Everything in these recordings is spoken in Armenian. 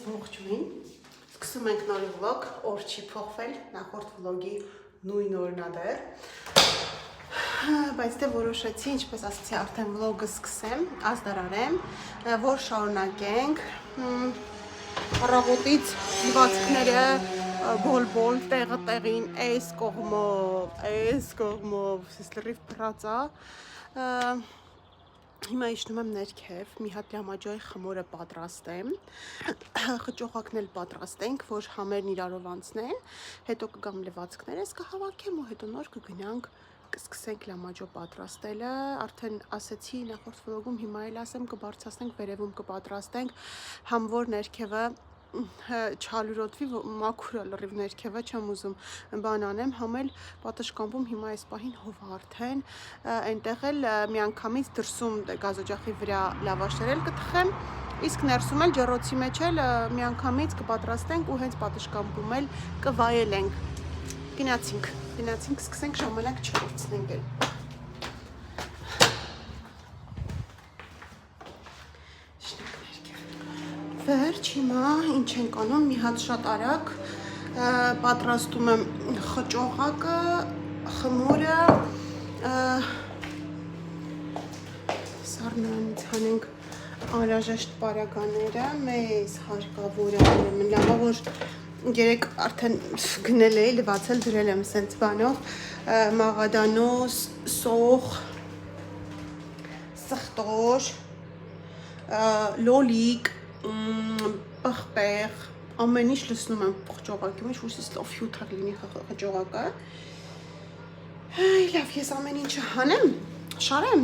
ողջույն։ Սկսում ենք նոր վլոգ, օր չի փոխվել, նախորդ վլոգի նույն օրն է դեռ։ Բայց դե որոշեցի, ինչպես ասացի, արդեն վլոգը սկսեմ, ազդարարեմ, որ շարունակենք առավոտից լվացքները բոլ-բոլ տեղը-տեղին, այս կողմով, լրիվ բրածա։ Հիմա իջնում եմ ներքև, մի հատ լամաջոյի խմորը պատրաստեմ, խճողակն էլ պատրաստենք, որ համերն իրարով անցնեն, հետո կգամ լվացքներս կհավաքեմ ու հետո նոր կգնանք կսկսենք լամաջո պատրաստելը, արդեն ասեցի նախորդ վլոգում, հիմա էլ ասեմ կբարձրացնենք, վերևում կպատրաստենք, համ որ ներքևը չալուրոտվի, մաքուր է լրիվ ներքևը, չեմ ուզում բան անեմ, համ էլ պատշգամբում հիմա այս պահին հով արդեն, այնտեղ էլ միանգամից դրսում գազօջախի վրա լավաշներ էլ կթխեմ, իսկ ներսում էլ ջեռոցի մեջ էլ միանգամից կպատրաստենք ու հենց պատշգամբում էլ կվայելենք։ Գնացինք, սկսենք ժամանակ չկորցնենք էլ։ Վերջ հիմա ինչ ենք անում, մի հատ շատ արագ պատրաստում եմ խճողակը, խմորը, սառնարանից հանենք անհրաժեշտ պարագաները, մեզ հարկավոր է, լավա որ երեք արդեն գնել էի, լվացել դրել եմ սենց բանով, մաղադանոս, սոխ, սխտոր, լոլիկ, պղպեղ, ամեն ինչ լցնում եմ խճողակի մեջ, որսից լավ հյութակ լինի խճողակը։ Լավ, ես ամեն ինչը հանեմ, շարեմ,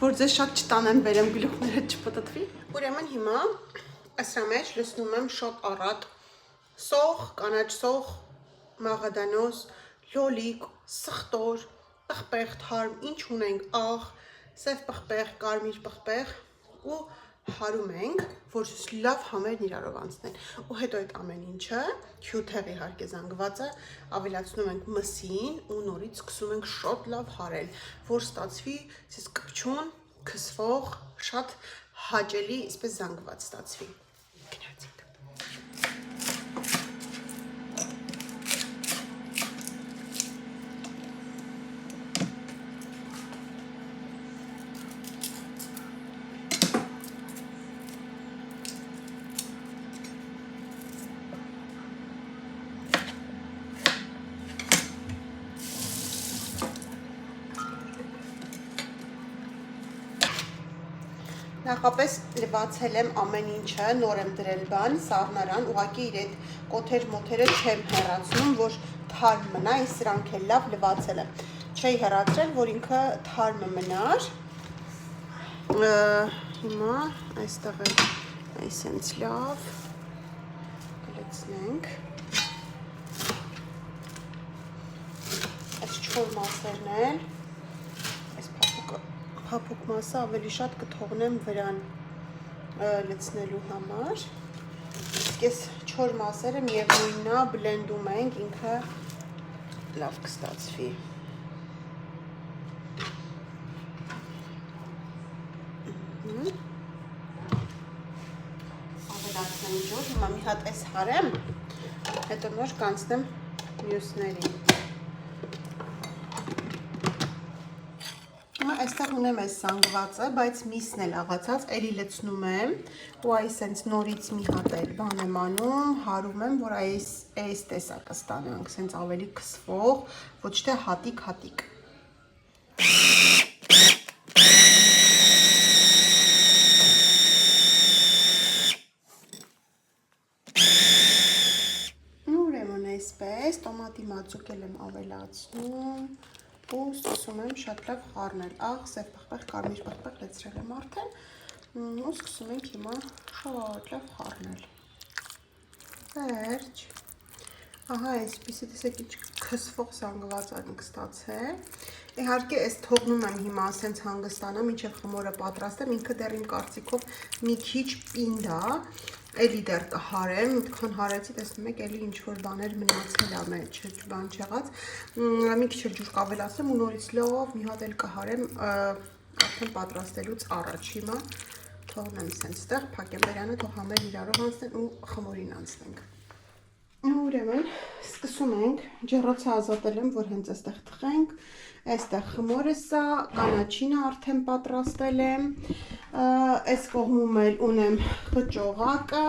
որ ձեզ շատ չտանեմ բերեմ գլուխները չպտտվի։ Ուրեմն հիմա ասրա մեջ լցնում եմ շատ առատ սոխ, կանաչ սոխ, մաղադանոս, լոլիկ, սխտոր, պղպեղ թարմ, ինչ ունենք, աղ, սև պղպեղ, կարմիր պղպեղ ու հարում ենք, որ լավ համերն իրարով անցնեն ու հետո այդ ամեն ինչը հյութեղ իհարկե զանգվածը ավելացնում ենք մսին ու նորից սկսում ենք շատ լավ հարել, որ ստացվի կպչուն, քսվող, շատ հաճելի, այսպես զանգված ստացվի։ Գնացինք։ Նախապես լվացել եմ ամեն ինչը, նոր եմ դրել բան, սառնարան, ուղղակի իր այդ կոթեր-մոթերը չեմ հեռացնում, որ թարմ մնա, այս սրանք էլ լավ լվացել եմ։ Չէի հեռացրել, որ ինքը թարմը մնար։ Հիմա այստեղ էլ այսենց լավ կլցնենք։ Այս չոր մասերն էլ, փափուկ մասը ավելի շատ կթողնեմ վրան լցնելու համար։ Իսկ ես չոր մասերը միևնույնն է, բլենդում ենք, ինքը լավ կստացվի։ Ավելացնեմ ջուր, հիմա մի հատ էս հարեմ, հետո նոր կանցնեմ մյուսներին։ Այստեղ ունեմ այս զանգվածը, բայց միսն էլ աղացած, էլի լցնում եմ ու այսենց նորից մի հատ էլ բան եմ անում, հարում եմ, որ այս տեսակը ստանանք, սենց ավելի քսվող, ոչ թե հատիկ-հատիկ։ Ուրեմն այսպես, տոմատի մածուկ էլ եմ ավելացնում ու սկսում եմ շատ լավ խառնել, աղ, սև պղպեղ, կարմիր պղպեղ լցրել եմ արդեն ու սկսում ենք հիմա շատ լավ խառնել։ Վերջ, ահա այսպիսի տեսեք ինչ քսվող զանգված ենք ստացել։ Իհարկե այս թողնում եմ հիմա ասենց հանգստանամ, մինչև խմորը պատրաստեմ, ինքը դեռ իմ կարծիքով մի քիչ պինդ է, էլի դեռ կհարեմ, այդքան հարեցի, տեսնում եք, էլի ինչ-որ բաներ մնացել է մեջ, բան չեղած, մի քիչ ջուր կավելացնեմ ու նորից լավ մի հատ էլ կհարեմ արդեն պատրաստելուց առաջ, հիմա թողնեմ սենց ստեղ, փակեմ բերանը, թող համերն իրարով անցնեն ու խմորին անցնենք։ Ուրեմն սկսում ենք, ջեռոցը ազատել եմ, որ հենց այստեղ թխենք, այստեղ խմորը սա, կանաչինը արդեն պատրաստել եմ, այս կողմում էլ ունեմ խճողակը,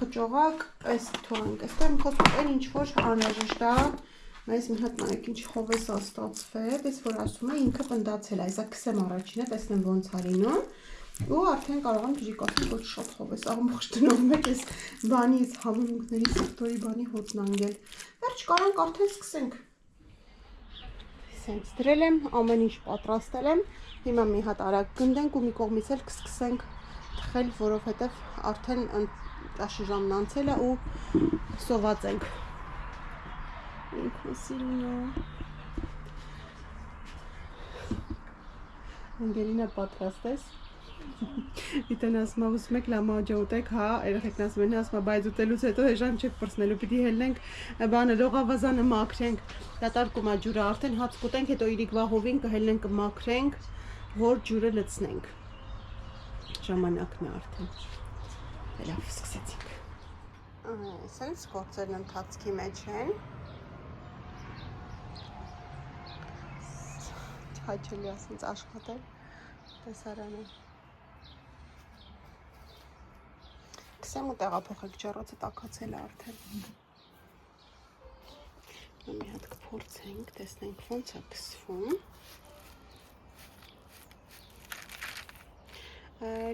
խճողակ, այս թողենք այստեղ, խոսքում էլ ինչ-որ անհրաժեշտ է, այս մի հատ նայեք ինչ խովես է ստացվել, այս որ ասում է ինքը պնդացել է, այսա քսեմ առաջինը, տեսնեմ ոնց է լինում, ու արդեն կարող եմ ջրի կաթել, ոչ շատ խովես աղմուղ տնով մեջ այս բանի, այս համընունքների սեկտորի բանի հոտն անգել, վերջ կարանք արդեն սկսենք, սենց դրել եմ, ամեն ինչ պատրաստել եմ, հիմա մի հատ արագ գնդենք ու մի կողմից էլ կսկսենք թխել, որովհետև արդեն ճաշի ժամն անցել է ու սոված ենք։ Ինքնասիրինը Անգելինա պատրաստես Իտեն ասմա ուսում եք լամա աջաուտեք, հա, երեխեքն ասում են, ասմա բայց ուտելուց հետո հեժան չեք պրսնելու, պիտի հելնենք բանը լողավազանը մաքրենք, դատարկում է ջուրը, արդեն հաց կուտենք, հետո իրիկվա հովին կհելնենք կմաքրենք, որ ջուրը լցնենք, ժամանակն է արդեն, լավ սկսեցինք, սենց գործերն ընթացքի մեջ են, հաճելի ասենց աշխատել, տեսարանը Կսեմ ու տեղափոխեք ջեռոցը տաքացել է արդեն Մի հատ կփորձենք, տեսնենք ոնց է կսվում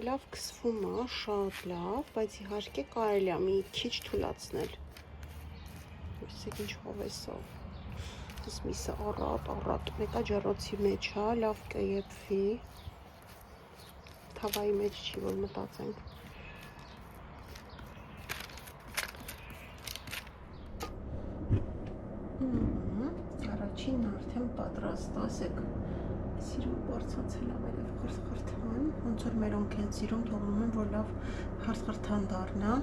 Լավ կսվում է, շատ լավ, բայց իհարկե կարելի է մի քիչ թուլացնել Տեսեք ինչ հովեսով Այս միսը առատ, մեկա ջեռոցի մեջ է, լավ կեփվի Թավայի մեջ չի, որ մտածենք Առաջինն արդեն պատրաստ, ասեք, սիրում բարձացել ավերև խրթխրթան, ոնց որ մերոնք են սիրում, թողնում են, որ լավ խրթխրթան դառնա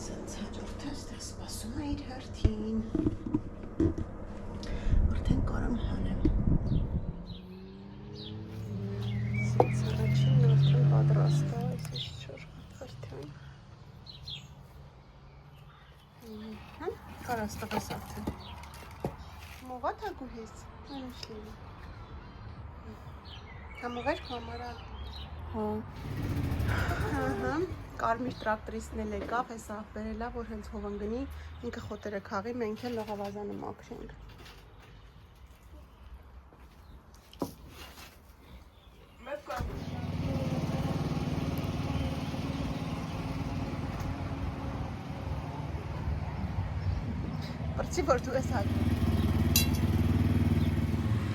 Սենց հաջորդը ստեղ սպասում է իր հերթին Արդեն կարամ հանեմ Սենց առաջինն արդեն պատրաստ է, այս ինչ-որ խրթխրթան Կարաս տղես արդեն Մողատ ագուհես, անուշլին Համուղեր կամարան Հա Կարմիր տրակտրիստն էլ եկավ, այս աղբերել է, որ հենց հովն գնի, ինքը խոտերը քաղի, մենք էլ լողավազանը մաքրենք Պրծի, որ դու ես հատում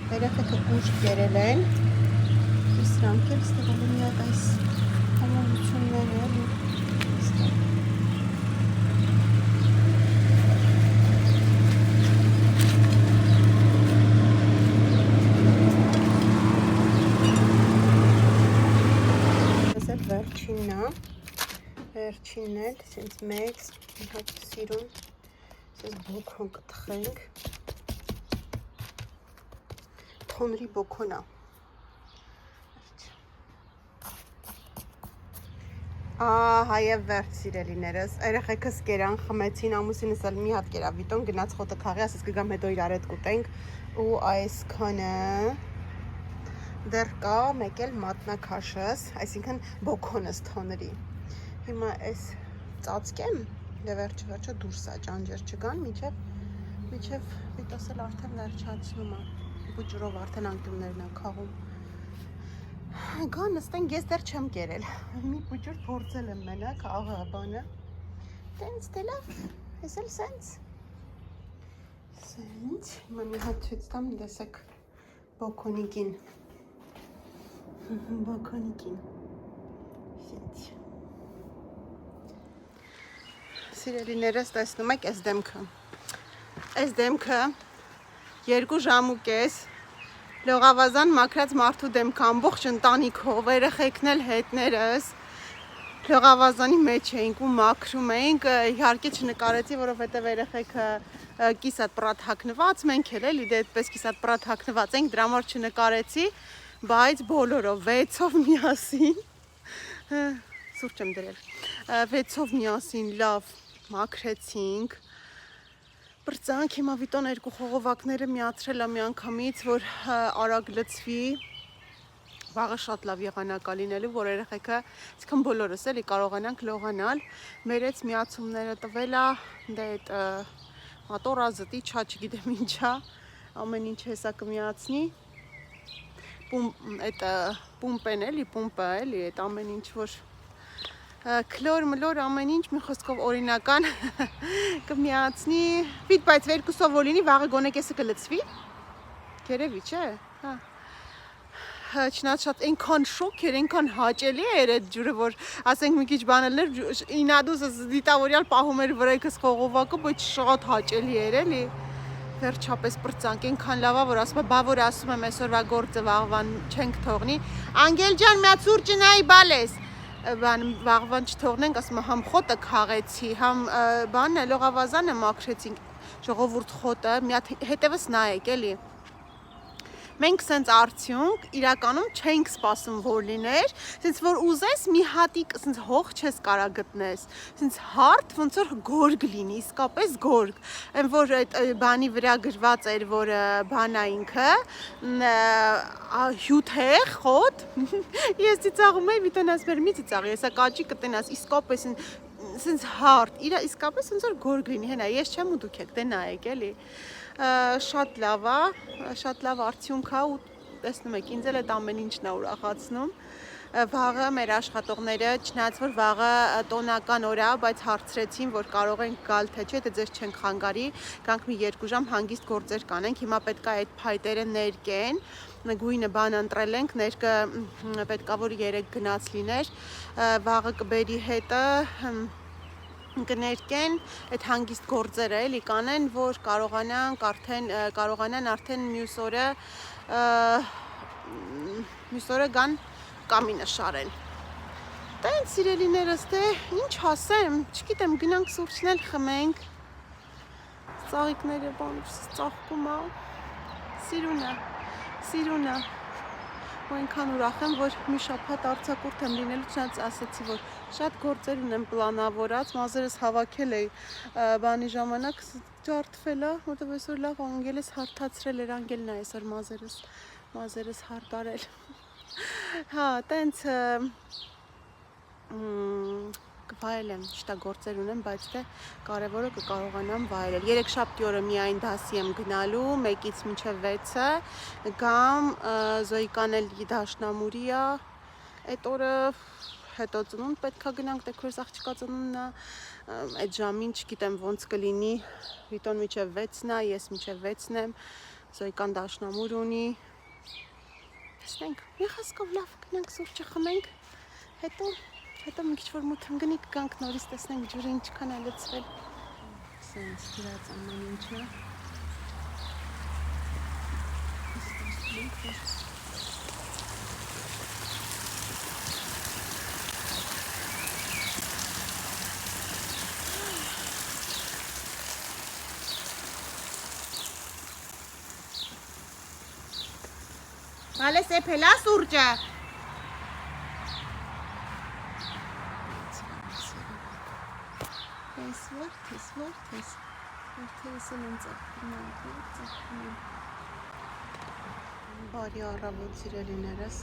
Երեխեքը կուշտ կերել են Իսրանք էլ ստեղել են միակ այս համալությունները Ես էլ վերջինն էլ, սենց մեծ, մի հատ սիրուն, սենց բոքոն կտխենք Թոնրի բոքոնա Հայև վերջ սիրելիներս, երեխեքս կերան, խմեցին, ամուսինս էլ մի հատ կերա վիտոն, գնաց խոտը քաղի, ասես կգամ հետո իրար հետ կուտենք ու այսքանը դեռ կա մեկ էլ մատնաքաշս, այսինքն բոքոնս թոնրի Հիմա այս ծածկեմ դե վերջը դուրս է ճանջեր չգան, միջև վիտոս էլ արդեն վերջացնում է Բուջրով արդեն անկյուններն է քաղում Գա նստենք, ես դեռ չեմ կերել Մի բուջուր փորձել եմ մենակ, աղա բանը Տենց դե լավ, ես էլ սենց Սենց, հիմա մի հատ ցույց տամ, տեսեք բոքոնիկին Բոքոնիկին Սենց Սիրելիներս տեսնում եք այս դեմքը 2 ժամ ու կես լողավազան մաքրած մարդու դեմքը ամբողջ ընտանիքով, երեխեքն էլ հետներս լողավազանի մեջ էինք ու մաքրում էինք, իհարկե չնկարեցի, որովհետև երեխեքը կիսատ պրատ հագնված, մենք էլ էլի դե այդպես կիսատ պրատ հագնված ենք, դրա համար չնկարեցի, բայց բոլորով 6-ով միասին սուրճ եմ դրել 6-ով միասին լավ մաքրեցինք բրծանք հիմա Վիտոն 2 խողովակները միացրել է միանգամից որ արագ լցվի վաղը շատ լավ եղանակ է լինելու որ երեխեքը այսքան բոլորս էլի կարողանանք լողանալ մերեց միացումները տվել է դե այդ մոտորա զտի չա չգիտեմ ինչա ամեն ինչ հեսա կմիացնի այդ պումպեն պումպը էլի այդ ամեն ինչ որ քլոր մլոր ամեն ինչ մի խոսքով օրինական կմիացնի վիտ բայց 2-ով որ լինի վաղը գոնե կեսը կլցվի երևի չէ հա չնայած շատ այնքան շոկ էր այնքան հաճելի էր այդ ջուրը որ ասենք մի քիչ բանալներ ինադուսս դիտավորյալ պահում էր վրայքս խողովակը բայց շատ հաճելի էր էլի վերջապես բրծանք այնքան լավ է որ ասում է բա որ ասում եմ այսօրվա գործը վաղվան չենք թողնի Անգել ջան միա սուրճը նայի բալես բան վաղվան չթողնենք ասում է համ խոտը քաղեցի համ բանն է լողավազանը մաքրեցինք ժողովուրդ խոտը մի հատ հետևս նայեք էլի մենք սենց արդյունք իրականում չենք սպասում որ լիներ սենց որ ուզես մի հատիկ սենց հող չես կարա գտնես սենց հարթ ոնց որ գորգ լինի իսկապես գորգ այն որ այդ բանի վրա գրված էր որ բանա ինքը հյութեղ խոտ ես ծիծաղում եմ Վիտոն ասում էր մի ծիծաղի հեսա կաճի կտնաս իսկապես սենց հարթ իրա իսկապես ոնց որ գորգ լինի հենա ես չեմ ու դուք եք դե նայեք էլի շատ լավ արդյունք է ու տեսնում եք ինձ էլ այդ ամեն ինչն է ուրախացնում վաղը մեր աշխատողները չնայած որ վաղը տոնական օր է բայց հարցրեցին որ կարող են գալ թե չէ դե ձեզ չենք խանգարի գանք մի 2 ժամ հանգիստ գործեր կանենք հիմա պետք է այդ փայտերը ներկեն գույնը բան ընտրել ենք ներկը պետքա որ 3 գնաց լիներ վաղը կբերի հետը կներկեն այդ հանգիստ գործերը էլի կանեն որ կարողանան արդեն մյուս օրը գան կամինը շարեն տենց սիրելիներս դե ինչ ասեմ չգիտեմ գնանք սուրճն էլ խմենք ծաղիկները բանուց ծաղկում է սիրունը ու այնքան ուրախ եմ որ մի շաբաթ արձակուրդ եմ լինելու չնայած ասացի որ շատ գործեր ունեմ պլանավորած մազերս հավաքել էի բանի ժամանակ ջարդվել է որտեվ այսօր լավ անգել ես հարթացրել էր անգելն է այսօր մազերս հարտարել հա տենց կվայելեմ ճիշտ է գործեր ունեմ բայց դե կարևորը կկարողանամ վայելել երեքշաբթի օրը միայն դասի եմ գնալու 1-ից մինչև 6-ը կամ Զոյկան էլ դաշնամուրի է այդ օրը հետո ծնունդ պետքա գնանք դե քույրս աղջկա ծնունդն է այդ ժամին չգիտեմ ոնց կլինի Վիտոն մինչև 6-ն է ես մինչև 6-ն եմ Զոյկան դաշնամուր ունի տեսնենք մի խոսքով լավ գնանք սուրճը խմենք հետո մի քիչ որ մութ ընկնի կգանք նորից տեսնենք ջուրը ինչքան է լցվել սենց դրած ամեն ինչը Ալես էփելա սուրճը Որթես են ծաղկում բարի առավոտ սիրելիներս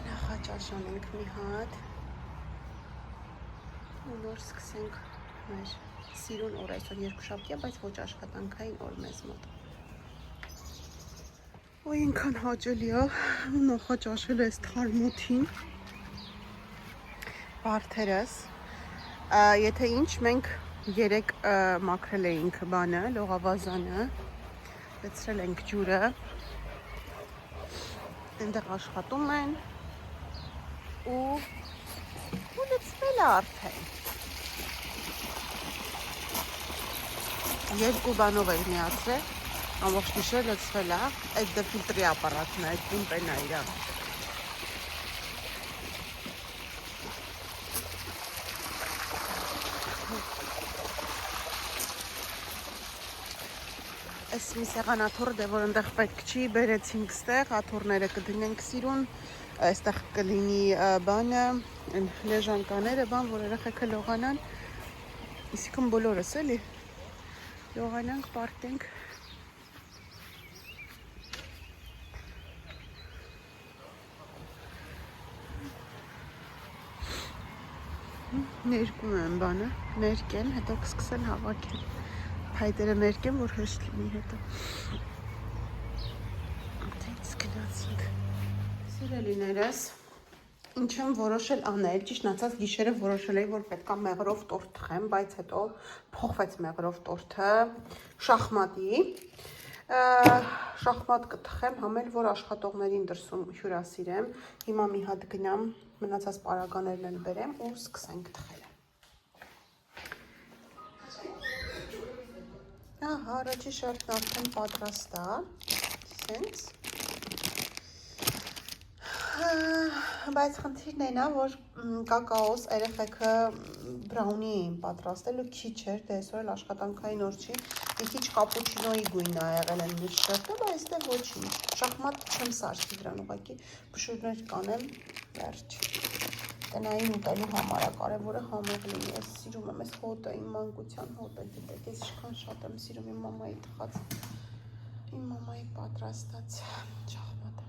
նախաճաշան ենք մի հատ ու նոր սկսենք մեր սիրուն օր այսօր երկուշաբթի է բայց ոչ աշխատանքային օր մեզ մոտ ու ինքան հաճելի է նախաճաշել այս թարմոթին բարթերս Եթե ինչ մենք 3 մաքրել էինք բանը, լողավազանը, լցրել ենք ջուրը, այնտեղ աշխատում են ու լցվել է արդեն։ 2 բանով էր միացրել, ամբողջ գիշեր լցվել է, այդ դե ֆիլտրի ապարատն է, այդ պումպեն է իրա։ Այս մի սեղանաթոռը դե որ այնտեղ պետք չի, բերեցինք ստեղ, աթոռները կդնենք սիրուն, այստեղ կլինի բանը, այն լեժանկաները, բան, որ երեխեքը լողանան, իսկն բոլորս էլի, լողանանք, պարտենք։ Ներկում են բանը, ներկեն, հետո կսկսեն հավաքել, փայտերը ներկեն, որ հեշտ լինի հետո։ Դից գնացինք։ Սիրելիներս, ինչ եմ որոշել անել, ճիշտ ասած գիշերը որոշել էի, որ պետք է մեղրով տորտ թխեմ, բայց հետո փոխվեց մեղրով տորտը շախմատի։ Շախմատ կթխեմ, համել որ աշխատողներին դրսում հյուրասիրեմ։ Հիմա մի հատ գնամ, մնացած պարագաներն էլ բերեմ ու սկսենք թխել։ Ահա, առաջի շարքն արդեն պատրաստ է, սենց։ Բայց խնդիրն այն է, որ կակաոս երեխեքը բրաունի էին պատրաստել ու քիչ էր, դե այսօր էլ աշխատանքային օր չի, մի քիչ կապուչինոյի գույն ա եղել են միշտ շերտը, բայց դե ոչինչ, շախմատ չեմ սարքի դրան ուղղակի, փշուրներ կանեմ, վերջ, տնային ուտելու համար է, կարևորը համեղ լինի, ես սիրում եմ այս հոտը, իմ մանկության հոտը, գիտեք, ես ինչքան շատ եմ սիրում իմ մամայի թխած, իմ մամայի պատրաստած շախմատը։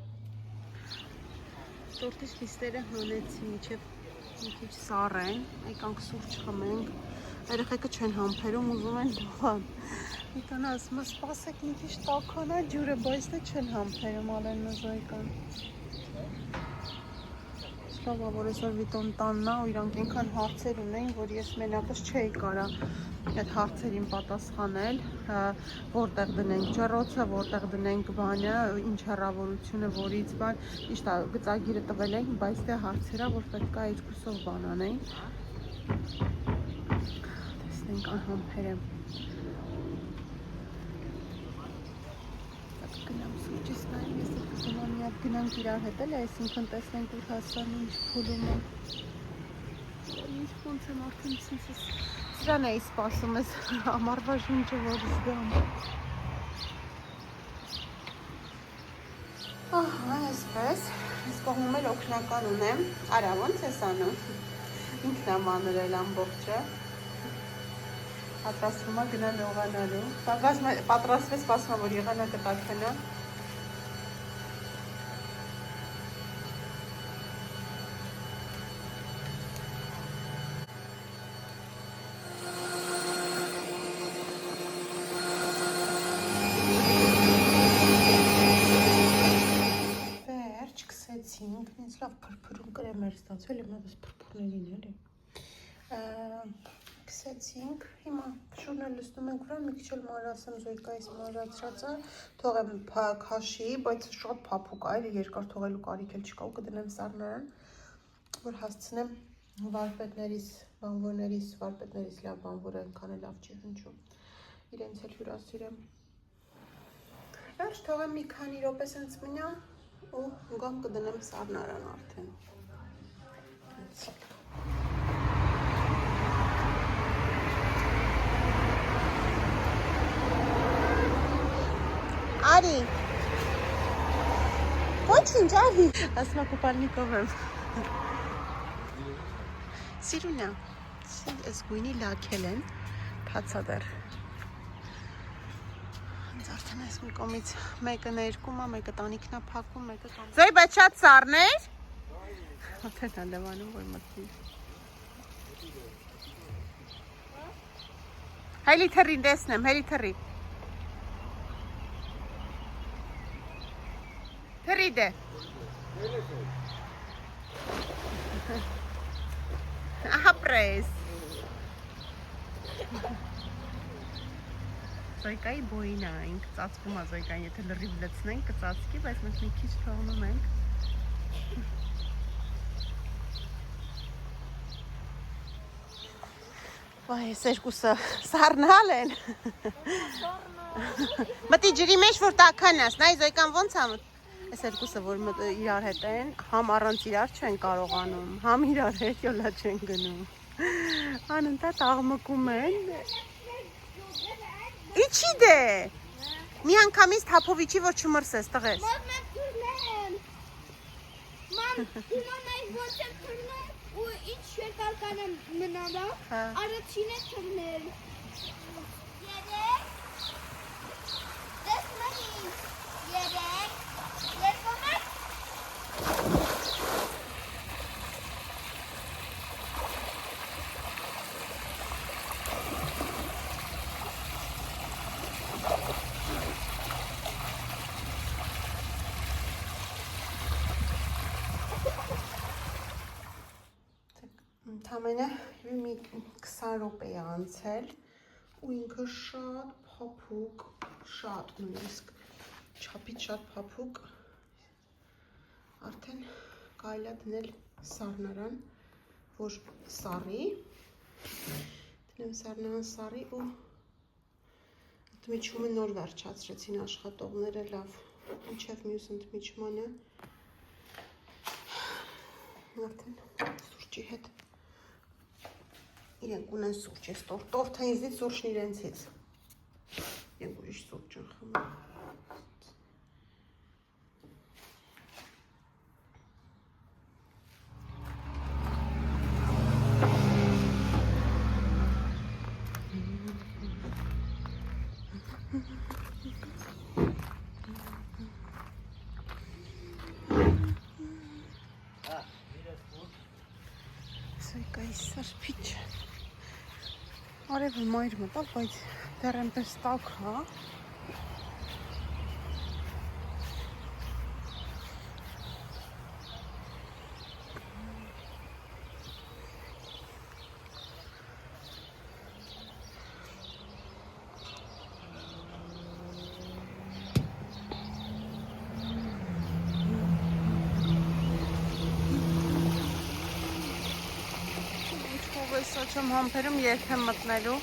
Տորտից լիստերը հանեցի, մինչև մի քիչ սառեն, եկանք սուրճ խմենք, երեխեքը չեն համբերում, ուզում են լողան։ Իտան ասում է, սպասեք մի քիչ տաքանա ջուրը, բայց դե չեն համբերում Ալենն ու Զոյկան։ Լավ, որ այսօր Վիտոն տանն է ու իրանք այնքան հարցեր ունեն, որ ես մենակս չէի կարա այդ հարցերին պատասխանել, որտեղ դնենք ջեռոցը, որտեղ դնենք բանը, ինչ հեռավորությունը, որից բան, ճիշտ է, գծագիրը տվել ենք, բայց դե հարցերա, որ պետք է երկուսով բան անենք։ Տեսնենք անհամբերեմ։ Գնամ սուրճից նայեմ, ես էլ կգնամ մի հատ գնանք իրար հետ էլ, այսինքն տեսնենք ուր հասան ինչ փուլում է։ Ինչ ոնց եմ արդեն ցնցս սրան էի սպասում ես ամառվա շունչը որ զգամ։ Ահա, այսպես, ես կողմում էլ օգնական ունեմ, արա ոնց ես անում, ինքն է մանրել ամբողջը, պատրաստվում է գնա լողանալու, պատրաստվեց սպասում է, որ եղանակը տաքնա։ Ինձ լավ փրփրում կրեմ էր ստացվել, հիմա դες փրփուրներին էլի։ Կսեցինք, հիմա փշուրն էլ լցնում ենք վրան, մի քիչ էլ մանրացեմ Զոյկայից մանրացրածը, թողեմ քաշի, բայց շատ փափուկ է, երկար թողելու կարիք էլ չկա ու կդնեմ սառնարան, որ հասցնեմ վարպետներիս, վարպետներիս լավ բանվորը այնքան էլ լավ չի հնչում, իրենց էլ հյուրասիրեմ։ Վերջ թողեմ մի քանի րոպե սենց մնա ու գամ կդնեմ սառնարան արդեն։ Արի։ Ոչինչ, արի։ Ասում է կուպալնիկով եմ։ Սիրունա, այս գույնի լաքել են, թացադար։ Արդեն այս մի կողմից մեկը ներկում է, մեկը տանիքն է փակում, մեկը կամ։ Զոյ, բայց շատ սառներ։ Արդեն է լվանում, որ մտնի։ Հելի թռին տեսնեմ, հելի թռի։ Թռի դե։ Ահա պրես։ Զոյկայի բոյին է, ինք ծածկում է Զոյկային, եթե լրիվ լցնենք կծածկի, բայց մենք մի քիչ թողնում ենք։ Վայ, ես երկուսը սառնալ են։ Մտի ջրի մեջ, որ տաքանաս, նայ Զոյկան ոնց է մտ։ Այս երկուսը, որ իրար հետ են, համ առանց իրար չեն կարողանում, համ իրար հետ յոլա չեն գնում։ Անընդհատ աղմկում են։ Իչի դե։ Մի անգամից թափովիչի որ չմրսես, տղես։ Մամ, mən թռնեմ։ Մամ, դնում ես ոնց եմ թռնում ու ինչ շերտարկան եմ մնալա, առաջին է թռնել։ Երեք, տեսնում ես ինձ, երեք, երկում եք։ Ընդամենը մի 20 րոպե է անցել ու ինքը շատ փափուկ, շատ նույնիսկ չափից շատ փափուկ արդեն կարելի է դնել սառնարան, որ սառի, դնեմ սառնարան սառի ու ընդմիջումը նոր վերջացրեցին աշխատողները լավ, մինչև մյուս ընդմիջմանը արդեն սուրճի հետ իրենք ունեն սուրճ, ես տորթը ինձնից սուրճն իրենցից, իրենք ուրիշ սուրճ են խմում։ Սույկայի սրպիչ Արևը մայր մտավ, բայց դեռ այնպես տաք, հա։ Սա չեմ համբերում երբեմ մտնելու,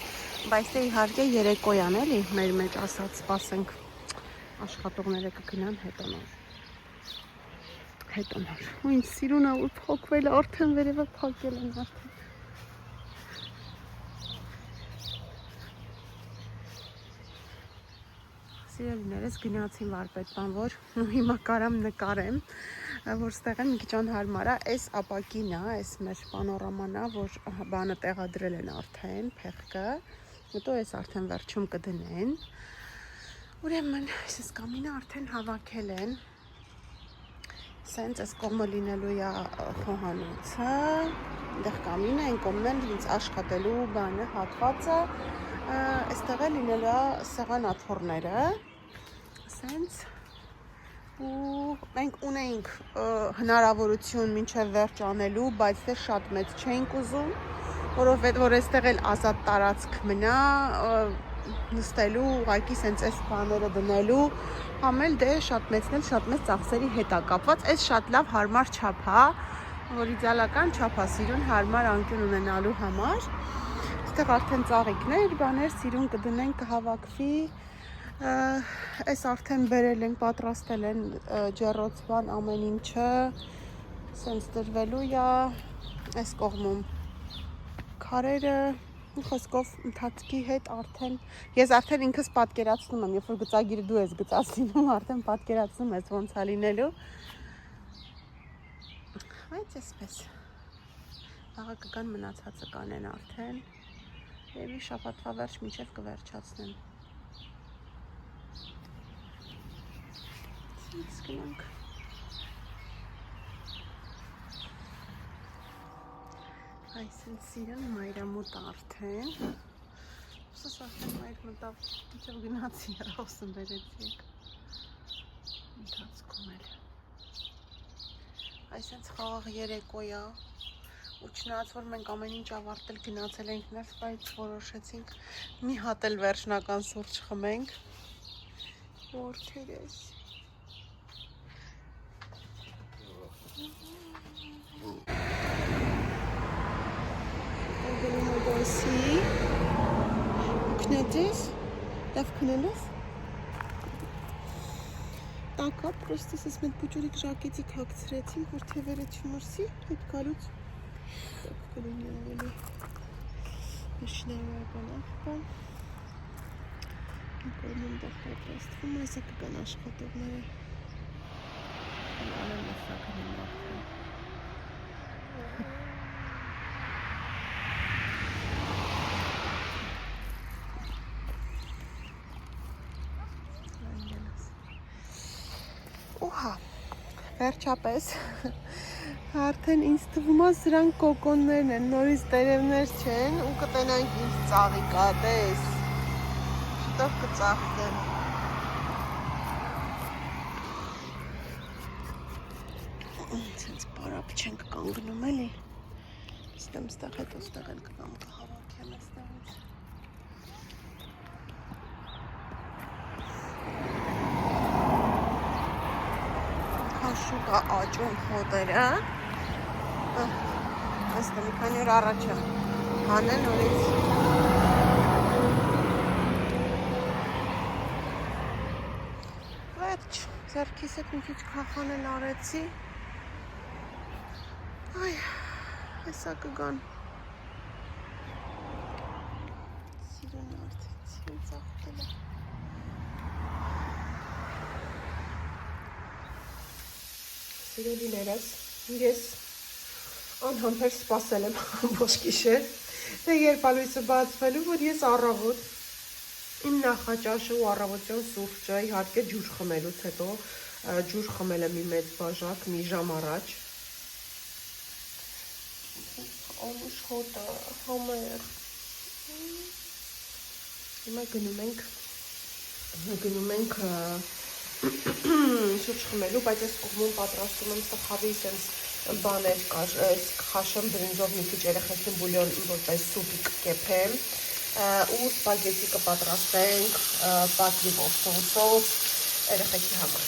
բայց դե իհարկե երեկոյան էլի մեր մեջ ասած սպասենք աշխատողները կգնան հետոնար։ Ու ինձ սիրուն է որ փակվել է, արդեն վերևը փակել են արդեն։ Սիրելիներս գնացին վարպետան, որ հիմա կարամ նկարեմ, որ ստեղ եմ մի քիչ անհարմար է, այս ապակին է, այս մեր պանորաման է, որ բանը տեղադրել են արդեն, փեղկը, հետո այս արդեն վերջում կդնեն, ուրեմն այս կամինը արդեն հավաքել են, սենց այս կողմը լինելու է խոհանոցը, դեղ կամինը, այն կողմն են ինձ աշխատելու բանը, հատվածը, այստեղ է լինելու է սեղանաթոռները, սենց, ու մենք ունեինք հնարավորություն մինչև վերջ անելու, բայց դե շատ մեծ չէինք ուզում, որովհետև որ այստեղ էլ ազատ տարածք մնա, նստելու, ուղղակի սենց այս բաները դնելու, համել դե շատ մեծն էլ շատ մեծ ծախսերի հետ է կապված, այս շատ լավ հարմար չափ է, որ իդեալական չափ է սիրուն հարմար անկյուն ունենալու համար, այստեղ արդեն ծաղիկներ, բաներ սիրուն կդնեն, կհավաքվի, այս արդեն բերել են, պատրաստել են ջեռոցվան ամեն ինչը, սենց դրվելու է, այս կողմում քարերը, խոսքով ընթացքի հետ արդեն, ես արդեն ինքս պատկերացնում եմ, երբ որ գծագիրը դու ես գծացնում, արդեն պատկերացնում ես ոնց է լինելու, բայց այսպես, աղա կգան մնացածը կանեն արդեն, եվի շաբաթվա վերջ մինչև կվերջացնեն։ Ինչ գնանք։ Այսինքն սիրուն մայրամուտ արդեն։ Սոս արդեն մայր մտավ, դիչով գնացի հոսում բերեցիք։ Ընթացքում էլ։ Այսինքն խաղաղ երեկոյա, ու չնայած որ մենք ամեն ինչ ավարտել գնացել ենք ներս, բայց որոշեցինք մի հատ էլ վերջնական սուրճ խմենք։ Որդերս։ Դոսի քնեցես, դավ քնելես տակա, պրոստը սես մետ բուջուրիկ ժակետիկ հակցրեցին, որ թևերը չմրսի, հետ գալուց տակ կլինի ավելի շնարական աղբան Կողմում դեռ պատրաստվում է, սա կգան աշխատողները։ Անեն նշակն եմ արդեն։ Ուհա, վերջապես արդեն ինձ թվում է սրանք կոկոններն են, նորից տերևներ չեն ու կտենանք ինձ ծաղիկա, տես, շուտով կծաղկեն։ Սենց բարապ չենք կանգնում էլի, ստեմ ստեղ հետո ստեղ էլ կգամ կհավաքեմ ստեղից։ Շուտ է աճում հոտերը, աստ մի քանի օր առաջ եմ հանել նորից։ Վերջ, ձեռքիս հետ մի քիչ քախանել արեցի, այ, հեսա կգան։ Սիրուն արդեցի ծաղկել է։ Սիրելիներս, ես անհամբեր սպասել եմ ամբողջ գիշեր, թե երբ լույսը բացվելու, որ ես առավոտ իմ նախաճաշը ու առավոտյան սուրճը, իհարկե ջուր խմելուց հետո, ջուր խմել եմ մի մեծ բաժակ, մի ժամ առաջ։ Անուշ հոտը, համեր։ Հիմա գնում ենք սուրճ խմելու, բայց ես կողմում պատրաստում եմ սխավի սենց բաներ կար, խաշեմ բրինձով մի քիչ երեխեքին բուլյոն, որպես սուպիկ կեփեմ ու սպագետի կպատրաստենք պատլիվով, սոուսով երեխեքի համար։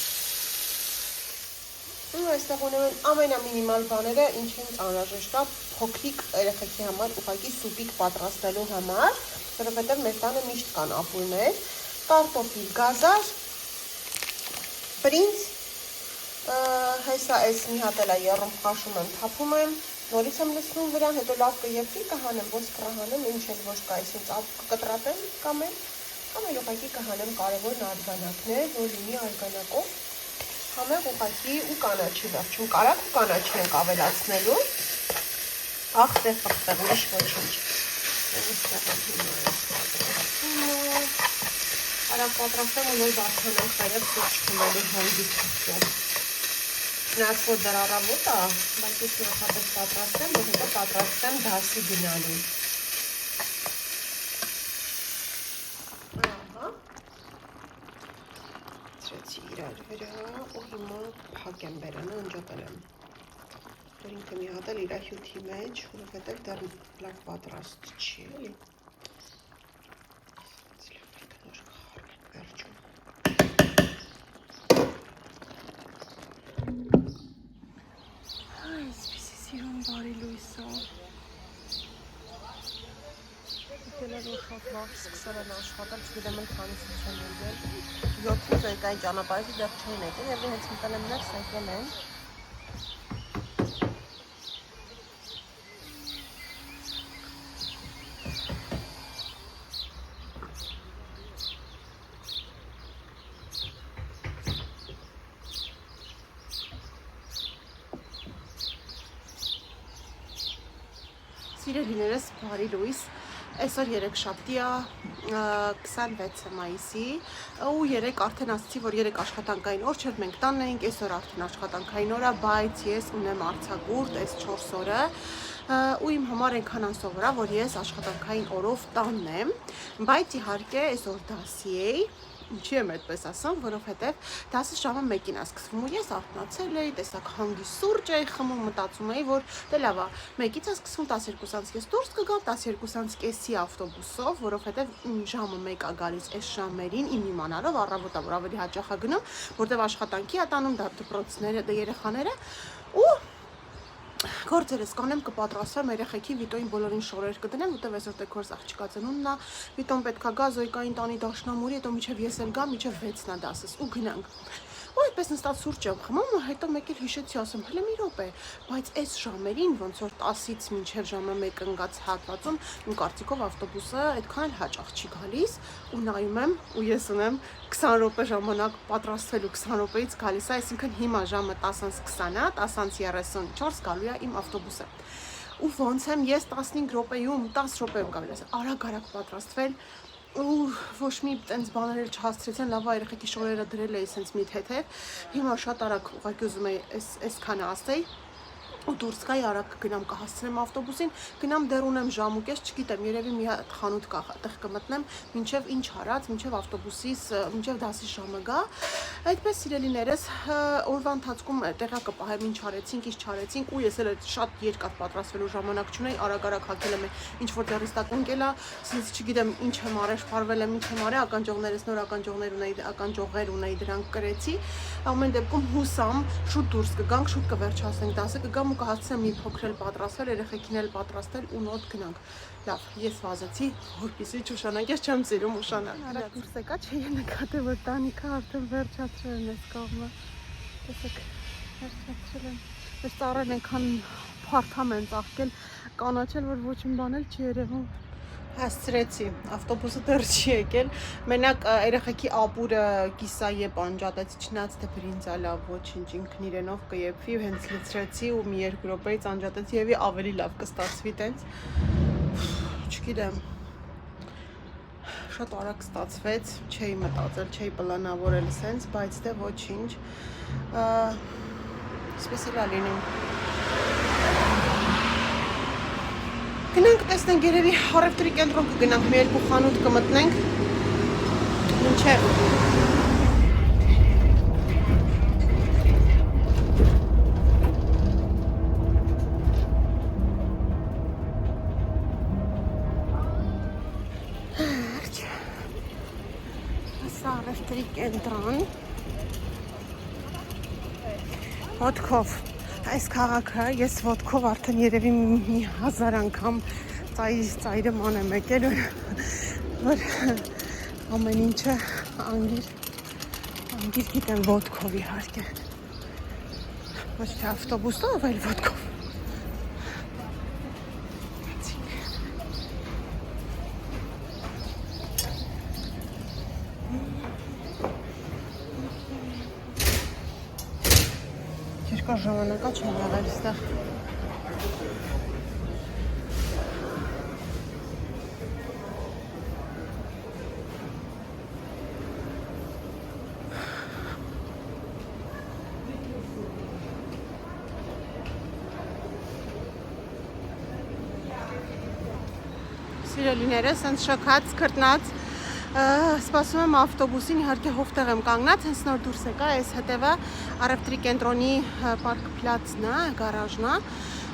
Ու այստեղ ունեմ են ամենամինիմալ բաները, ինչ ինձ անհրաժեշտ է փոքրիկ երեխեքի համար, ուղղակի սուպիկ պատրաստելու համար, որովհետև մեր տանը միշտ կան ապուրներ, կարտոֆիլ գազար, բրինձ, հեսա այս մի հատ էլ է եռում խաշում եմ, թափում եմ, նորից եմ լցնում վրան, հետո լավ կեփվի, կհանեմ, ոնց կհանեմ, ինչ էլ ոչ կա, այսինքն կկտրատեմ կամ էլ ուղղակի կհանեմ կարևորն արգանակներ, որ լինի արգանակով, համեղ ուղղակի ու կանաչի վերջում, կարակ ու կանաչի ենք ավելացնելու, աղտեղ պղտեղ, ուրիշ ոչինչ, արագ պատրաստեմ ու նոր բարդանանք վերև սուրճ խմելու հանգիստ խմել։ Չնայած որ դեռ առավոտ է, բայց ես նախապես պատրաստեմ, որ հետո պատրաստեմ դասի գնալու։ Ահա։ Ծրեցի իրար վրա ու հիմա փակ եմ բերանը ընջոտել եմ։ Որ ինքը մի հատ էլ իր հյութի մեջ, որովհետև դեռ լավ պատրաստ չի, էլի։ Բարի լույսը։ Եկել որ սկսել են աշխատել, չգիտեմ են քանիսից են եկել։ 7-ից եկա այն ճանապարհից դեռ չեն եկել, եւ հենց մտել եմ ներս եկել են։ Սիրելիներս, բարի լույս, այսօր երեքշաբթի է 26 մայիսի ու երեք արդեն ասացի, որ երեք աշխատանքային օր չէր, մենք տանն էինք, այսօր արդեն աշխատանքային օր է, բայց ես ունեմ արձակուրդ այս 4 օրը ու իմ համար այնքան անսովոր է, որ ես աշխատանքային օրով տանն եմ, բայց իհարկե այսօր դասի էի, ինչի եմ այդպես ասում, որովհետև դասը ժամը 1-ին է սկսվում ու ես արթնացել էի, տեսակ հանգիստ սուրճ էի խմում, մտածում էի, որ դե լավ է, 1-ից է սկսվում 12-ից ես դուրս կգամ 12:30-ի ավտոբուսով, որովհետև ժամը 1 է գալիս այս ժամերին իմ իմանալով առավոտը, որ ավելի հաճախ է գնում, որտեղ աշխատանքի է տանում դպրոցները, երեխաները ու գործերս կանեմ կպատրաստվեմ երեխեքի Վիտոյին բոլորին շորեր կդնեմ, որտեղ այսօր տեքորս աղջկա ծնունդն է, Վիտոն պետքա գա Զոյկային տանի դաշնամուրի, հետո միջև ես էլ գամ, միջև 6-ն է դասս ու գնանք։ ու այդպես նստած սուրճ եմ խմում, ու հետո մեկ էլ հիշեցի, ասում, հələ մի րոպե, բայց այս ժամերին ոնց որ 10-ից մինչև ժամը 1 ընկած հատվածում իմ կարծիքով ավտոբուսը այդքան էլ հաճախ չի գալիս, ու նայում եմ, ու ես ունեմ 20 րոպե ժամանակ պատրաստվելու, 20 րոպեից գալիս է, այսինքն հիմա ժամը 10:20-ը, 10:34 գալու է իմ ավտոբուսը։ Ու ոնց եմ ես 15 րոպեում, 10 րոպեում գալիս է, արագ պատրաստվել, ու ոչ մի տենց բաներ էլ չհասցրեցին, լավ երեխեքի շորերը դրել էի սենց մի թեթև, հիմա շատ արագ ուղղակի ուզում էի այսքանը ասեի, ու դուրս գայի արագ գնամ կհասցնեմ ավտոբուսին, գնամ դեռ ունեմ ժամ ու կես, չգիտեմ, երևի մի հատ խանութ կա, այդտեղ կմտնեմ, մինչև ինչ արած, մինչև ավտոբուսիս, մինչև դասի ժամը գա։ Այդպես սիրելիներս, օրվա ընթացքում տեղա կպահեմ ինչ արեցինք, ինչ չարեցինք, ու ես էլ շատ երկար պատրաստվելու ժամանակ չունեի, արագ հագել եմ ինչ որ դեռ տակ ընկել է, ասես չգիտեմ ինչ եմ արել, շփարվել եմ, ինչ եմ արել, ականջողներս նոր ականջողներ ունեի, դրանք կրեցի։ Ամեն դեպքում հուսամ, շուտ դուրս կգանք, շուտ կվերջացնենք դասը, կգամ ու կհասցնեմ մի փոքր էլ պատրաստվել, երեխեքին էլ պատրաստել ու նոտ գնանք։ Լավ, ես վազեցի, որպեսզի չուշանանք, ես չեմ սիրում ուշանալ։ Արագ դուրս եկա, չէի նկատել, որ տանիքը արդեն վերջացրել են այս կողմը։ Տեսեք, վերջացրել են։ Այս ծառերն այնքան փարթամ են ծաղկել, կանաչել, որ ոչ մի բան էլ չի երևում։ Հասցրեցի, ավտոբուսը դեռ չի եկել, մենակ երեխեքի ապուրը կիսայեպ անջատեցի, չնայած թե բրինձալա ոչինչ ինքն իրենով կեփվի, հենց լցրեցի ու մի 2 րոպեից անջատեցի եւ ավելի լավ կստացվի տենց։ Չգիտեմ, շատ արագ ստացվեց, չէի մտածել, չէի պլանավորել սենց, բայց դե ոչինչ, այսպես էլ է լինում։ Գնանք տեսնենք, երևի առևտրի կենտրոն կգնանք, մի 2 խանութ կմտնենք, մինչև Ասա առևտրի կենտրոն, ոտքով այս քաղաքը ես ոտքով արդեն երևի մի 1000 անգամ ծայրման եմ եկել, որ ամեն ինչը անգիր գիտեմ ոտքով իհարկե, ոչ թե ավտոբուսով, այլ ոտքով։ Երկար ժամանակա չեմ եղել այստեղ։ Սիրելիներս, հենց շքած, քրտնած, սպասում եմ ավտոբուսին, իհարկե հովտեղ եմ կանգնած, հենց նոր դուրս եկա, այս հետևը առևտրի կենտրոնի պարկ պլացն է, գարաժն է,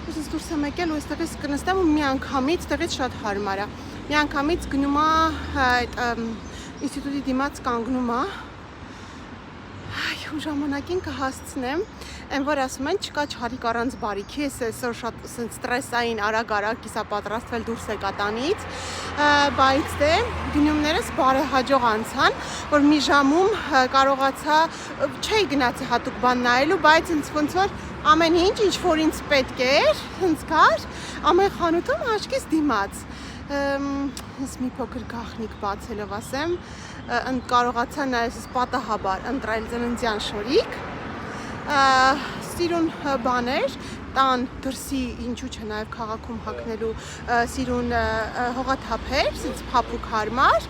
ես դուրս եմ եկել ու այստեղից կնստեմ ու մի անգամից, տեղից շատ հարմար է, մի անգամից գնում է այդ ինստիտուտի դիմաց կանգնում է, ու ժամանակին կհասցնեմ, այն որ ասում են չկա չարիք առանց բարիքի, ես այսօր շատ ստրեսային արագ կիսապատրաստվել դուրս եկա տանից, բայց դե գնումներս բարեհաջող անցան, որ մի ժամում կարողացա, չէի գնացի հատուկ բան նայելու, բայց ոնց որ ամեն ինչ որ ինձ պետք էր, հենց կար, ամեն խանութում աչքիս դիմաց։ Ես մի փոքր գաղտնիք բացելով ասեմ, կարողացա նայես պատահաբար ընտրել ծննդյան շորիկ, սիրուն բաներ, տան դրսի ինչու չէ նաև քաղաքում հագնելու սիրուն հողաթափեր, սենց փափուկ հարմար,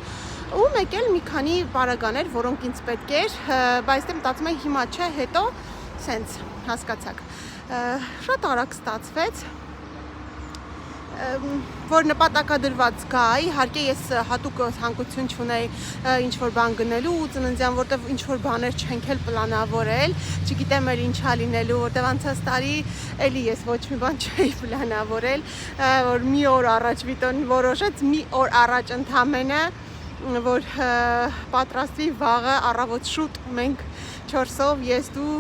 ու մեկ էլ մի քանի պարագաներ, որոնք ինձ պետք էր, բայց դե մտածում եմ հիմա չէ, հետո սենց հասկացաք, շատ արագ ստացվեց, որ նպատակադրված գայի, իհարկե ես հատուկ հանգություն չունեի ինչ-որ բան գնելու ու ծննդյան, որտեվ ինչ-որ բաներ չենք էլ պլանավորել, չգիտեմ էլ ինչա լինելու, որտեվ անցած տարի էլի ես ոչ մի բան չէի պլանավորել, որ մի օր առաջ Վիտոն որոշեց, մի օր առաջ ընդամենը, որ պատրաստվի վաղը առավոտ շուտ մենք 4-ով ես դու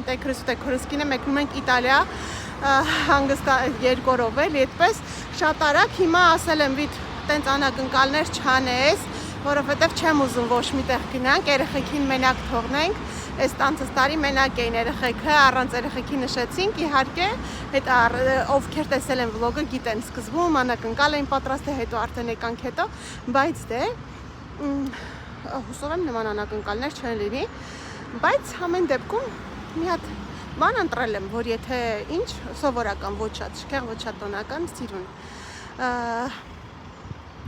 տեքրս ու տեքորս կինը մեկնում ենք Իտալիա հանգստա 2 օրով էլ այդպես շատ արագ հիմա ասել եմ վիտ տենց անակնկալներ չանես որովհետև չեմ ուզում ոչ միտեղ գնանք, երեխեքին մենակ թողնենք, այս տանցս տարի մենակ էին երեխեքը, առանց երեխեքի նշեցինք, իհարկե, հետո ովքեր տեսել են վլոգը գիտեն, սկզբում անակնկալ էին պատրաստել, հետո արդեն եկանք հետո, բայց դե հուսով եմ նման անակնկալներ չեն լինի, բայց ամեն դեպքում մի հատ բան ընտրել եմ, որ եթե ինչ սովորական ոչ շատ շքեղ, ոչ շատ տոնական սիրուն։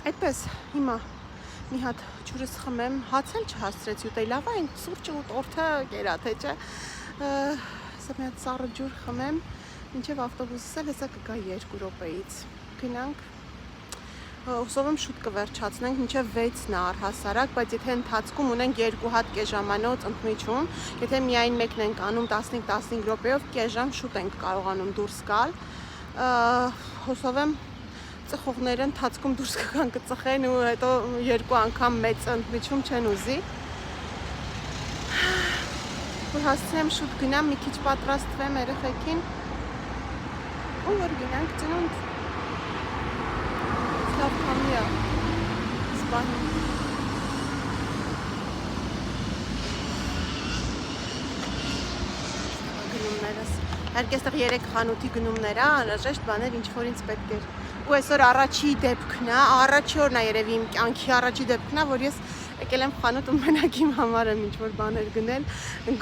Այդպես հիմա մի հատ ջուրս խմեմ, հաց էլ չհասցրեցի ուտեի, լավ է այն սուրճը ու տորթը կերա թե չէ։ Սա մի հատ սառը ջուր խմեմ, մինչև ավտոբուսս էլ հեսա կգա 2 րոպեից։ Գնանք։ Հուսով եմ շուտ կվերջացնենք, մինչև 6-ն է առհասարակ, բայց եթե ընթացքում ունենք 2 հատ կեժամանոց ընդմիջում, եթե միայն մեկն ենք անում 15-15 րոպեով, կեժամ շուտ ենք կարողանում դուրս գալ։ Հուսով եմ ծխողները ընթացքում դուրս կգան կծխեն ու հետո 2 անգամ մեծ ընդմիջում չեն ուզի։ Որ հասցնեմ շուտ գնամ, մի քիչ պատրաստվեմ երեխեքին ու որ գնանք ծնունդ։ Լավ քամի է սպանում։ Գնումներս։ Հարկե այստեղ 3 խանութի գնումներ է, անհրաժեշտ բաներ ինչ որ ինձ պետք էր։ Ու այսօր առաջի դեպքն է, առաջի օրն է երևի իմ կյանքի առաջի դեպքն է, որ ես եկել եմ խանութ ու մենակ իմ համար եմ ինչ որ բաներ գնել,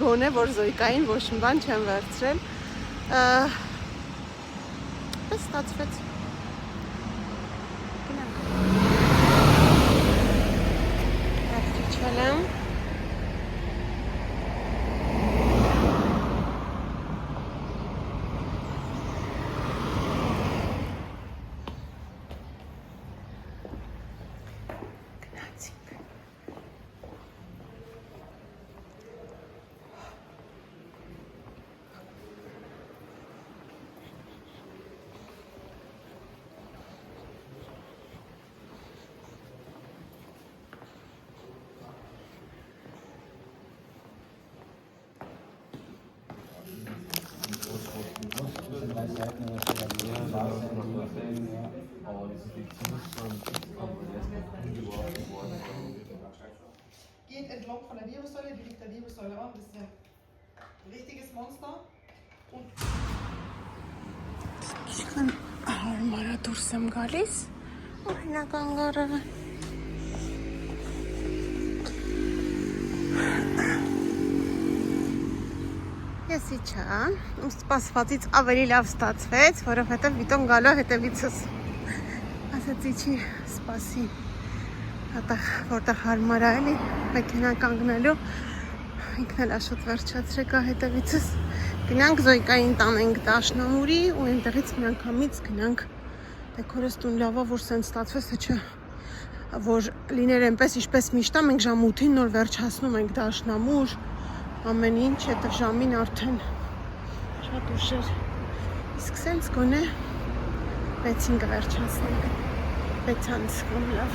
գոնե որ Զոյկային ոչ մի բան չեմ վերցրել։ Պես ստացվեց։ Geht entlang von der Wirbelsäule, die liegt der Wirbelsäule an, das ist ein richtiges Monster. Ինչքան հարմար է դուրս եմ գալիս, օրինական գարը։ Ես իջա, ու սպասվածից ավելի լավ ստացվեց, որովհետև Վիտոն գալու է հետևիցս։ Ասաց իջի սպասի, հատեղ որտեղ հարմար է էլի, մեքենան կանգնելու, ինքն էլ աշոտ վերջացրեք հետևիցս։ Գնանք Զոյկային տանենք Դաշնամուրի ու այնտեղից միանգամից գնանք դեկորս տուն լավա, որ սենց ստացվեց, թե չէ, որ լիներ այնպես, ինչպես միշտ է, մենք ժամ 8-ին նոր վերջացնում ենք Դաշնամուր, ամեն ինչ, հետո ժամին արդեն շատ ուշ էր, իսկ սենց գոնե 6-ին կվերջացնենք, 6-անց կոմ լավ։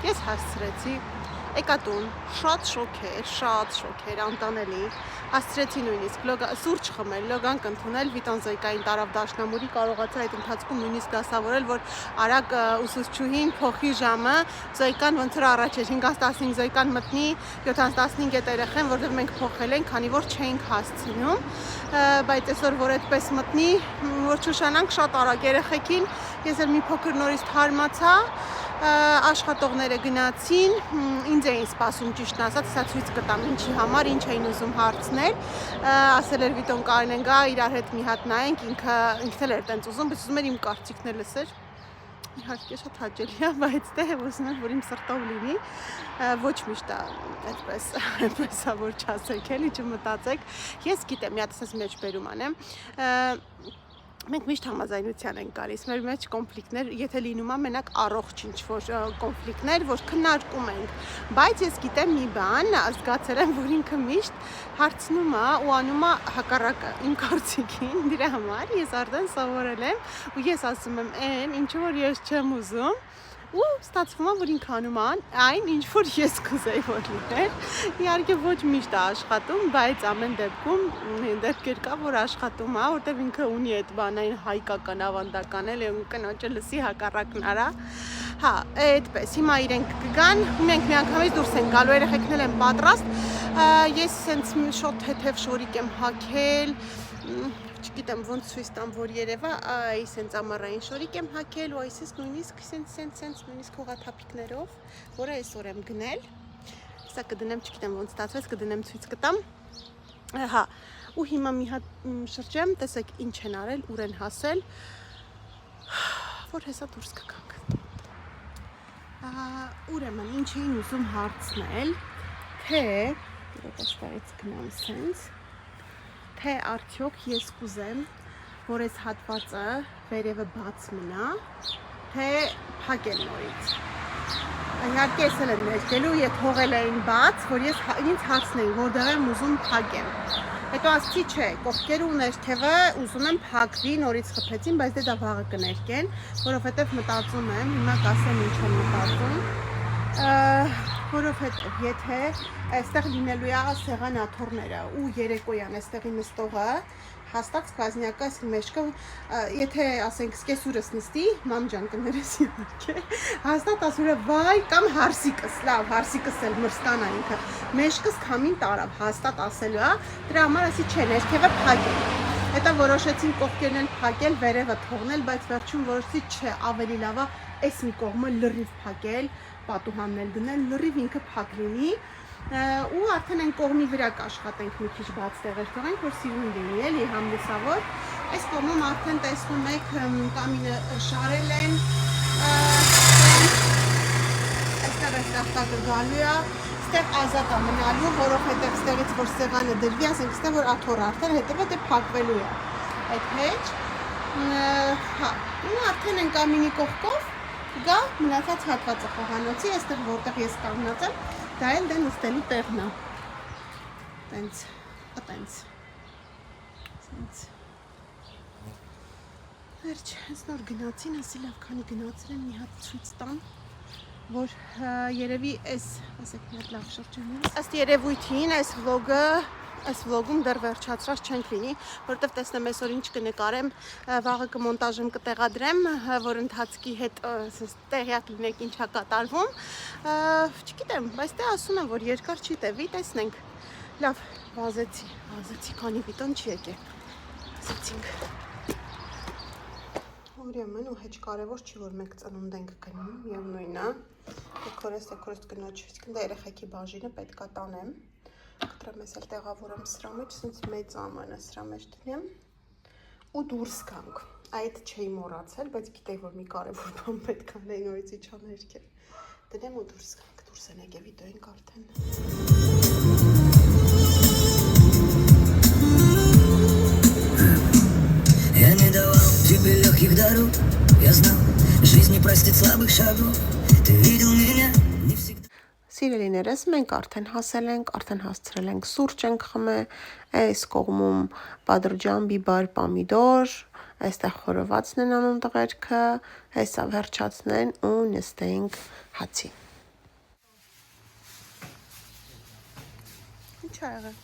Ես հասցրեցի, եկա տուն, շատ շոքեր, անտանելի, հասցրեցի նույնիսկ սուրճ խմել, լոգանք ընդունել, Վիտոն Զոյկային տարավ Դաշնամուրի, կարողացա այդ ընթացքում նույնիսկ դասավորել, որ արագ ուսուցչուհին փոխի ժամը, Զոյկան ոնց որ առաջ էր, 5-15 Զոյկան մտնի, 7-15 էտ երեխեն, որտեղ մենք փոխել ենք, քանի որ չէինք հասցնում, բայց այսօր որ այդպես մտնի, որ չուշանանք շատ արագ երեխեքին, ես էլ մի փոքր նորից թարմացա, աշխատողները գնացին, ինձ էին սպասում ճիշտն ասած, սա ցույց կտամ ինչի համար, ինչ էին ուզում հարցնել, ասել էր Վիտոն Կարինեն գա, իրար հետ մի հատ նայենք, ինքն էլ էր տենց ուզում, բայց ուզում էր իմ կարծիքն էլ լսեր, իհարկե շատ հաճելի է, բայց դե ուզում եմ, որ իմ սրտով լինի, ոչ միշտ այդպես է, որ չասեք էլի, չմտածեք, ես գիտեմ, մի հատ ասես մեջ բերում անեմ, Մենք միշտ համաձայնության ենք գալիս, մեր մեջ կոնֆլիկտներ, եթե լինում է մենակ առողջ ինչ-որ կոնֆլիկտներ, որ քննարկում ենք, բայց ես գիտեմ մի բան, զգացել եմ, որ ինքը միշտ հարցնում է ու անում է հակառակը իմ կարծիքին, դրա համար ես արդեն սովորել եմ ու ես ասում եմ այն, ինչ որ ես չեմ ուզում ու ստացվում է, որ ինքը անում է այն, ինչ որ ես կուզեի որ լիներ։ Իհարկե ոչ միշտ է աշխատում, բայց ամեն դեպքում դեպքեր կա, որ աշխատում է, որտեղ ինքը ունի այդ բանային հայկական ավանդական էլ ու կնոջը լսի հակառակն արա։ Հա, այդպես։ Հիմա իրենք կգան, մենք միանգամից դուրս ենք գալու, երեխեքն էլ են պատրաստ։ Ես սենց շոտ թեթև շորիկ եմ հագել, չգիտեմ ոնց ցույց տամ, որ երևա, այ սենց ամառային շորիկ եմ հագել ու այսպես նույնիսկ սենց նույնիսկ հողաթափիկներով, որը այսօր եմ գնել։ Սա կդնեմ, չգիտեմ ոնց ստացվեց, կդնեմ ցույց կտամ։ Հա, ու հիմա մի հատ շրջեմ, տեսեք ինչ են արել, ուր են հասել, որ հեսա դուրս կգանք։ Ուրեմն ինչ էին ուզում հարցնել, թե դաշտարից գնամ սենց, թե արդյոք ես կուզեմ, որ այս հատվածը վերևը բաց մնա, թե փակել նորից։ Իհարկե ես էլ եմ ներկելու, եթե թողել էին բաց, որ ես ինձ հարցնեին, որտեղ եմ ուզում փակեմ։ Հետո ասացի չէ, կողքերը ու ներքևը ուզում եմ փակվի, նորից խփեցին, բայց դե դա վաղը կներկեն, որովհետև մտածում եմ, հիմա կասեմ ինչ եմ մտածում, որովհետև եթե այստեղ լինելու է սեղան աթոռները ու երեկոյան այստեղի նստողը հաստատ սկազնյակը այս մեջքը, եթե ասենք սկեսուրս նստի, մամ ջան կներես իհարկե, հաստատ ասում է վայ կամ հարսիկս, լավ, հարսիկս էլ մրսկանա ինքը, մեջքս քամին տարավ, հաստատ ասելու է, դրա համար ասի չէ, ներքևը փակել։ Հետո որոշեցին կողքերն էլ փակել, վերևը թողնել, բայց վերջում որոշեցի չէ, ավելի լավ է այս մի կողմը լրիվ փակել, պատուհանն էլ դնել, լրիվ ինքը փակ լինի ու արդեն այն կողմի վրա կաշխատենք մի քիչ բաց տեղեր թողենք, որ սիրուն լինի, էլի համլուսավոր։ Այս կողմում արդեն տեսնում եք կամինը շարել են, այստեղ տակը գալու է, այստեղ ազատ է մնալու, որովհետև այստեղից որ սեղանը դրվի, ասենք այստեղ որ աթոռը արդեն հետևը դե փակվելու է այդ մեջ։ Հա, ու արդեն են կամինի կողքով գա մնացած հատվածը խոհանոցի, այստեղ որտեղ ես կանգնած եմ, դա էլ դե նստելու տեղն է։ Տենց, ատենց։ Սենց։ Վերջ, հենց նոր գնացին, ասի լավ քանի գնացել են մի հատ ցույց տամ, որ երևի այս, ասեք մի հատ լավ շրջանում։ Ըստ երևույթին այս վլոգում դեռ վերջացրած չենք լինի, որովհետև տեսնեմ այսօր ինչ կնկարեմ, վաղը կմոնտաժեմ կտեղադրեմ, որ ընթացքի հետ տեղյակ լինեք ինչա կատարվում։ Չգիտեմ, բայց դե ասում եմ, որ երկար չի տևի, տեսնենք։ Լավ, վազեցի, քանի վիտոն չի եկել։ Ասեցինք։ Ուրեմն ու հեչ կարևոր չի, որ մենք ծնունդ ենք գնում, միևնույն է։ Դեքորես կնոջ, իսկ դա երեխեքի բաժինը պետք է տանեմ։ Կտրեմ ես էլ տեղավորեմ սրա մեջ, սենց մեծ ամանը սրա մեջ դնեմ ու դուրս գանք։ Այդ չէի մոռացել, բայց գիտեի, որ մի կարևոր բան պետք է անեի նորից իջա ներքև։ Դնեմ ու դուրս գանք, դուրս են եկե վիդեոյինք արդեն։ Я не давал тебе легких дорог, я знал, жизнь не простит слабых шагов. Ты видел меня не всегда. Սիրելիներս, մենք արդեն հասել ենք, արդեն հասցրել ենք սուրճ ենք խմել, այս կողմում բադրջան, բիբար, պամիդոր, այստեղ խորովածն են անում տղերքը, հեսա վերջացնեն ու նստենք հացի։ Ինչ ա եղել։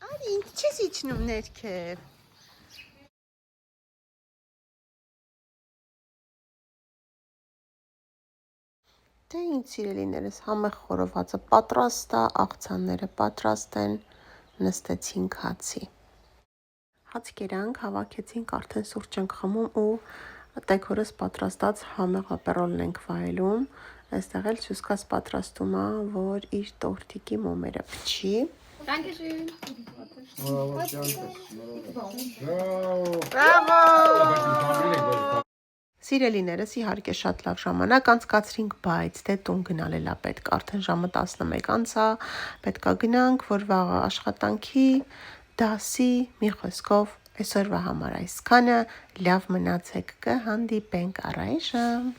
Արի, ինձ չես իջնում ներքև։ Դե ինչ սիրելիներս, համեղ խորովածը պատրաստ է, աղցանները պատրաստ են, նստեցինք հացի։ Հաց կերանք, հավաքեցինք, արդեն սուրճ ենք խմում ու տեքորս պատրաստած համեղ ապերոլն ենք վայելում։ Այստեղ էլ Սյուսկաս պատրաստում է, որ իր տորտիկի մոմերը փչի։ Dankeschön. Բրավո։ Սիրելիներս, իհարկե շատ լավ ժամանակ անցկացրինք, բայց դե տուն գնալ էլա պետք, արդեն ժամը 11 անցա, պետքա գնանք, որ վաղը աշխատանքի, դասի, մի խոսքով այսօրվա համար այսքանը, լավ մնացեք, կհանդիպենք առայժմ։